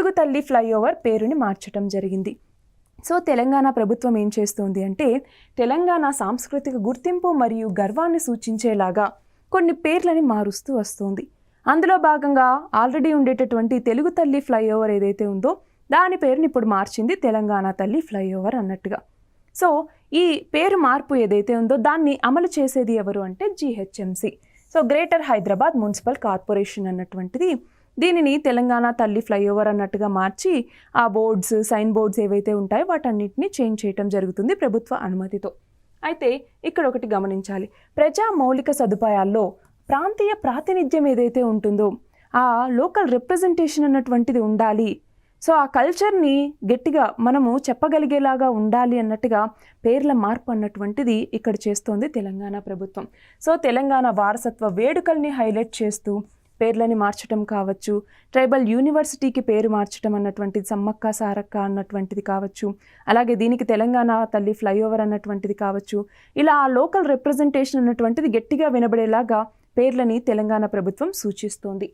తెలుగు తల్లి ఫ్లైఓవర్ పేరుని మార్చడం జరిగింది. సో తెలంగాణ ప్రభుత్వం ఏం చేస్తుంది అంటే తెలంగాణ సాంస్కృతిక గుర్తింపు మరియు గర్వాన్ని సూచించేలాగా కొన్ని పేర్లని మారుస్తూ వస్తుంది. అందులో భాగంగా ఆల్రెడీ ఉండేటటువంటి తెలుగు తల్లి ఫ్లైఓవర్ ఏదైతే ఉందో దాని పేరుని ఇప్పుడు మార్చింది తెలంగాణ తల్లి ఫ్లైఓవర్ అన్నట్టుగా. సో ఈ పేరు మార్పు ఏదైతే ఉందో దాన్ని అమలు చేసేది ఎవరు అంటే GHMC. So greater Hyderabad municipal corporation అన్నటువంటిది దీనిని తెలంగాణ తల్లి ఫ్లైఓవర్ అన్నట్టుగా మార్చి ఆ బోర్డ్స్, సైన్ బోర్డ్స్ ఏవైతే ఉంటాయో వాటన్నిటిని చేంజ్ చేయటం జరుగుతుంది ప్రభుత్వ అనుమతితో. అయితే ఇక్కడ ఒకటి గమనించాలి, ప్రజా మౌలిక సదుపాయాల్లో ప్రాంతీయ ప్రాతినిధ్యం ఏదైతే ఉంటుందో ఆ లోకల్ రిప్రజెంటేషన్ అన్నటువంటిది ఉండాలి. సో ఆ కల్చర్ని గట్టిగా మనము చెప్పగలిగేలాగా ఉండాలి అన్నట్టుగా పేర్ల మార్పు అన్నటువంటిది ఇక్కడ చేస్తోంది తెలంగాణ ప్రభుత్వం. సో తెలంగాణ వారసత్వ వేడుకల్ని హైలైట్ చేస్తూ పేర్లని మార్చడం కావచ్చు, ట్రైబల్ యూనివర్సిటీకి పేరు మార్చడం అన్నటువంటిది సమ్మక్క సారక్క అన్నటువంటిది కావచ్చు, అలాగే దీనికి తెలంగాణ తల్లి ఫ్లైఓవర్ అన్నటువంటిది కావచ్చు, ఇలా ఆ లోకల్ రిప్రజెంటేషన్ అన్నటువంటిది గట్టిగా వినబడేలాగా పేర్లని తెలంగాణ ప్రభుత్వం సూచిస్తోంది.